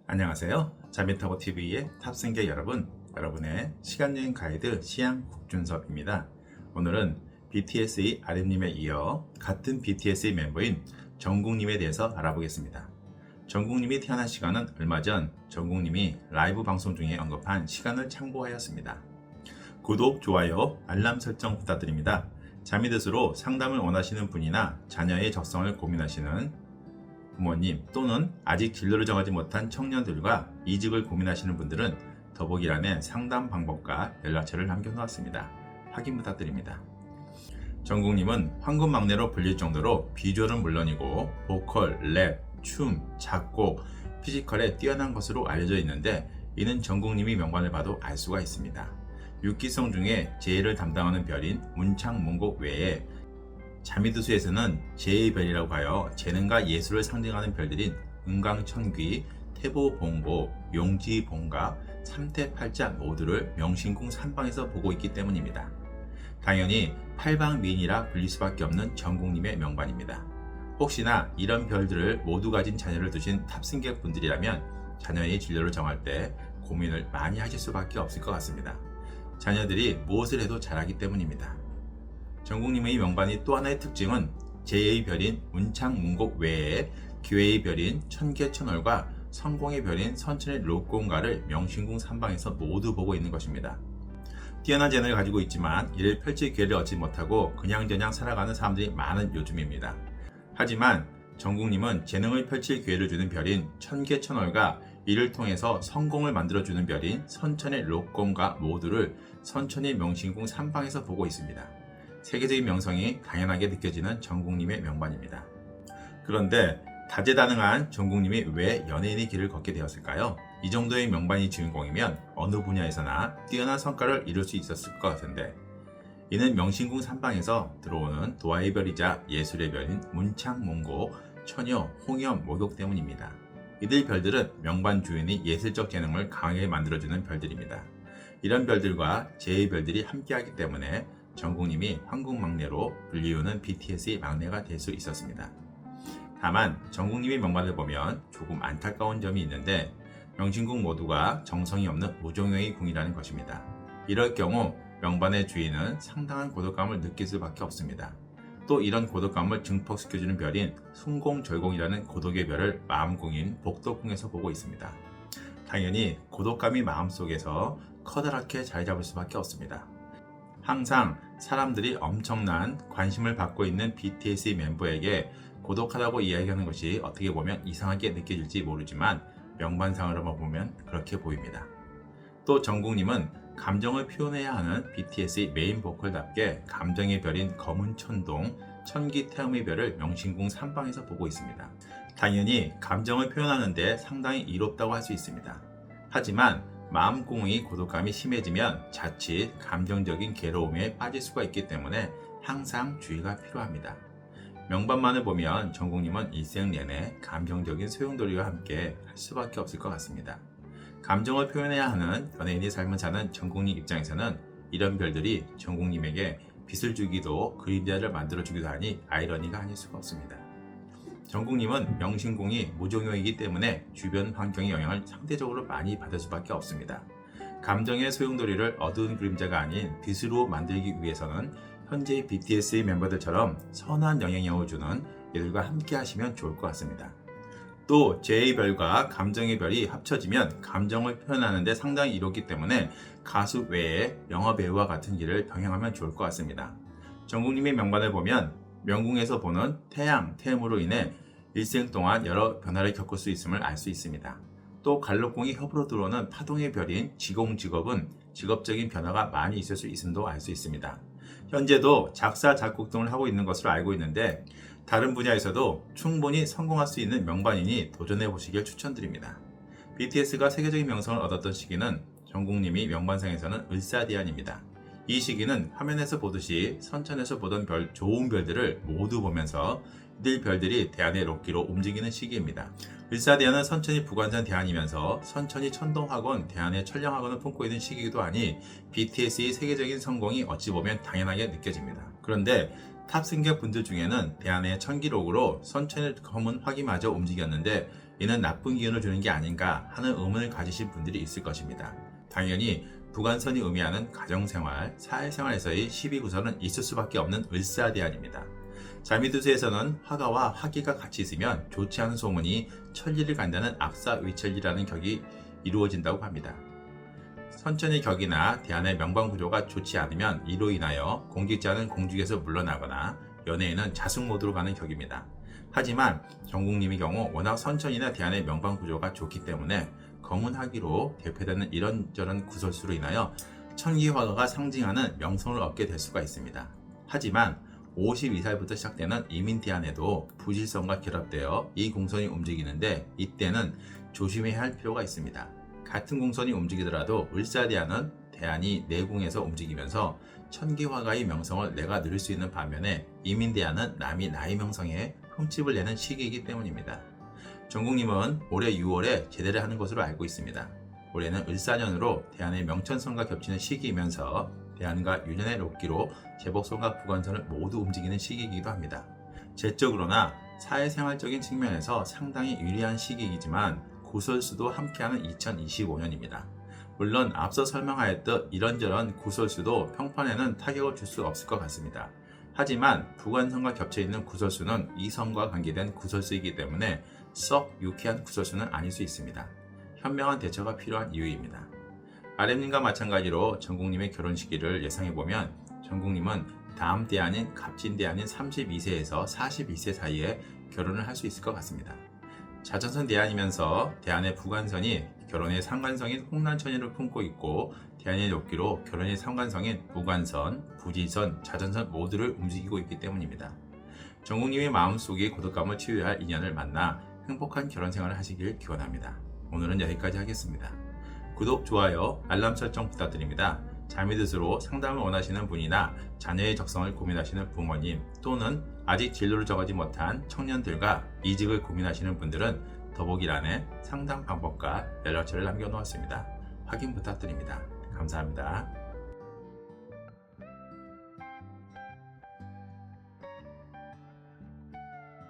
안녕하세요. 자미타고TV의 탑승객 여러분, 여러분의 시간여행 가이드 시향 국준섭입니다. 오늘은 BTS의 아름님에 이어 같은 BTS의 멤버인 정국님에 대해서 알아보겠습니다. 정국님이 태어난 시간은 얼마 전 정국님이 라이브 방송 중에 언급한 시간을 참고하였습니다. 구독, 좋아요, 알람 설정 부탁드립니다. 자미드스로 상담을 원하시는 분이나 자녀의 적성을 고민하시는 부모님 또는 아직 진로를 정하지 못한 청년들과 이직을 고민하시는 분들은 더보기란에 상담 방법과 연락처를 남겨놓았습니다. 확인 부탁드립니다. 정국님은 황금 막내로 불릴 정도로 비주얼은 물론이고 보컬, 랩, 춤, 작곡, 피지컬에 뛰어난 것으로 알려져 있는데 이는 정국님이 명반을 봐도 알 수가 있습니다. 6기성 중에 제일을 담당하는 별인 문창문곡 외에 자미드수에서는 제2의 별이라고 하여 재능과 예술을 상징하는 별들인 은광천귀, 태보봉고, 용지봉가, 삼태팔자 모두를 명신궁 3방에서 보고 있기 때문입니다. 당연히 팔방미인이라 불릴 수밖에 없는 정국님의 명반입니다. 혹시나 이런 별들을 모두 가진 자녀를 두신 탑승객 분들이라면 자녀의 진로를 정할 때 고민을 많이 하실 수밖에 없을 것 같습니다. 자녀들이 무엇을 해도 잘하기 때문입니다. 정국님의 명반이 또 하나의 특징은 제2의 별인 문창문곡 외에 기회의 별인 천계천월과 성공의 별인 선천의 록공가를 명신궁 3방에서 모두 보고 있는 것입니다. 뛰어난 재능을 가지고 있지만 이를 펼칠 기회를 얻지 못하고 그냥저냥 살아가는 사람들이 많은 요즘입니다. 하지만 정국님은 재능을 펼칠 기회를 주는 별인 천계천월과 이를 통해서 성공을 만들어주는 별인 선천의 록공가 모두를 선천의 명신궁 3방에서 보고 있습니다. 세계적인 명성이 당연하게 느껴지는 정국님의 명반입니다. 그런데 다재다능한 정국님이 왜 연예인의 길을 걷게 되었을까요? 이 정도의 명반이 주인공이면 어느 분야에서나 뛰어난 성과를 이룰 수 있었을 것 같은데 이는 명신궁 3방에서 들어오는 도화의 별이자 예술의 별인 문창문고, 처녀, 홍염, 목욕 때문입니다. 이들 별들은 명반 주인이 예술적 재능을 강하게 만들어주는 별들입니다. 이런 별들과 제2의 별들이 함께하기 때문에 정국님이 황금막내로 불리우는 BTS의 막내가 될 수 있었습니다. 다만 정국님의 명반을 보면 조금 안타까운 점이 있는데 명신궁 모두가 정성이 없는 무종영의 궁이라는 것입니다. 이럴 경우 명반의 주인은 상당한 고독감을 느낄 수밖에 없습니다. 또 이런 고독감을 증폭시켜주는 별인 순공절공이라는 고독의 별을 마음궁인 복덕궁에서 보고 있습니다. 당연히 고독감이 마음속에서 커다랗게 자리 잡을 수밖에 없습니다. 항상 사람들이 엄청난 관심을 받고 있는 BTS의 멤버에게 고독하다고 이야기하는 것이 어떻게 보면 이상하게 느껴질지 모르지만 명반상으로만 보면 그렇게 보입니다. 또 정국님은 감정을 표현해야 하는 BTS의 메인 보컬답게 감정의 별인 검은 천동, 천기태음의 별을 명신궁 3방에서 보고 있습니다. 당연히 감정을 표현하는데 상당히 이롭다고 할 수 있습니다. 하지만 마음궁의 고독감이 심해지면 자칫 감정적인 괴로움에 빠질 수가 있기 때문에 항상 주의가 필요합니다. 명반만을 보면 정국님은 일생 내내 감정적인 소용돌이와 함께 할 수밖에 없을 것 같습니다. 감정을 표현해야 하는 연예인의 삶을 사는 정국님 입장에서는 이런 별들이 정국님에게 빛을 주기도 그림자를 만들어주기도 하니 아이러니가 아닐 수가 없습니다. 정국님은 명신궁이 무종영이기 때문에 주변 환경의 영향을 상대적으로 많이 받을 수밖에 없습니다. 감정의 소용돌이를 어두운 그림자가 아닌 빛으로 만들기 위해서는 현재 BTS의 멤버들처럼 선한 영향력을 주는 이들과 함께 하시면 좋을 것 같습니다. 또 제2의 별과 감정의 별이 합쳐지면 감정을 표현하는 데 상당히 이롭기 때문에 가수 외에 영화배우와 같은 길을 병행하면 좋을 것 같습니다. 정국님의 명반을 보면 명궁에서 보는 태양, 태음으로 인해 일생 동안 여러 변화를 겪을 수 있음을 알 수 있습니다. 또 갈록궁이 협으로 들어오는 파동의 별인 지공 직업은 직업적인 변화가 많이 있을 수 있음도 알 수 있습니다. 현재도 작사, 작곡 등을 하고 있는 것으로 알고 있는데 다른 분야에서도 충분히 성공할 수 있는 명반이니 도전해 보시길 추천드립니다. BTS가 세계적인 명성을 얻었던 시기는 정국님이 명반상에서는 을사대안입니다. 이 시기는 화면에서 보듯이 선천에서 보던 좋은 별들을 모두 보면서 이들 별들이 대안의 록기로 움직이는 시기입니다. 을사대안은 선천이 부관산 대안이면서 선천이 천동학원 대안의 천령학원을 품고 있는 시기이기도 하니 BTS의 세계적인 성공이 어찌 보면 당연하게 느껴집니다. 그런데 탑승객 분들 중에는 대안의 천기록으로 선천의 검은 화기마저 움직였는데 이는 나쁜 기운을 주는 게 아닌가 하는 의문을 가지신 분들이 있을 것입니다. 당연히 부관선이 의미하는 가정생활, 사회생활에서의 12구설은 있을 수밖에 없는 을사대안입니다. 자미두수에서는 화가와 화기가 같이 있으면 좋지 않은 소문이 천리를 간다는 악사위천리라는 격이 이루어진다고 합니다. 선천의 격이나 대안의 명방구조가 좋지 않으면 이로 인하여 공직자는 공직에서 물러나거나 연예인은 자숙 모드로 가는 격입니다. 하지만 전국님의 경우 워낙 선천이나 대안의 명방구조가 좋기 때문에 검은 화기로 대표되는 이런저런 구설수로 인하여 천기화가가 상징하는 명성을 얻게 될 수가 있습니다. 하지만 52살부터 시작되는 이민대안에도 부질성과 결합되어 이 공선이 움직이는데 이때는 조심해야 할 필요가 있습니다. 같은 공선이 움직이더라도 을사대안은 대안이 내궁에서 움직이면서 천기화가의 명성을 내가 누릴 수 있는 반면에 이민대안은 남이 나의 명성에 흠집을 내는 시기이기 때문입니다. 전국님은 올해 6월에 제대를 하는 것으로 알고 있습니다. 올해는 을사년으로 대안의 명천선과 겹치는 시기이면서 대안과 유년의 록기로 제복선과 부관선을 모두 움직이는 시기이기도 합니다. 재적으로나 사회생활적인 측면에서 상당히 유리한 시기이지만 구설수도 함께하는 2025년입니다. 물론 앞서 설명하였듯 이런저런 구설수도 평판에는 타격을 줄 수 없을 것 같습니다. 하지만 부관선과 겹쳐있는 구설수는 이성과 관계된 구설수이기 때문에 썩 유쾌한 구설수는 아닐 수 있습니다. 현명한 대처가 필요한 이유입니다. RM님과 마찬가지로 전국님의 결혼 시기를 예상해보면 전국님은 다음 대안인 갑진대안인 32세에서 42세 사이에 결혼을 할 수 있을 것 같습니다. 자전선 대안이면서 대안의 부관선이 결혼의 상관성인 홍난천일을 품고 있고 대안의 록기로 결혼의 상관성인 부관선, 부지선, 자전선 모두를 움직이고 있기 때문입니다. 전국님의 마음속의 고독감을 치유할 인연을 만나 행복한 결혼 생활을 하시길 기원합니다. 오늘은 여기까지 하겠습니다. 구독, 좋아요, 알람 설정 부탁드립니다. 자미드스로 상담을 원하시는 분이나 자녀의 적성을 고민하시는 부모님 또는 아직 진로를 정하지 못한 청년들과 이직을 고민하시는 분들은 더보기란에 상담 방법과 연락처를 남겨놓았습니다. 확인 부탁드립니다. 감사합니다.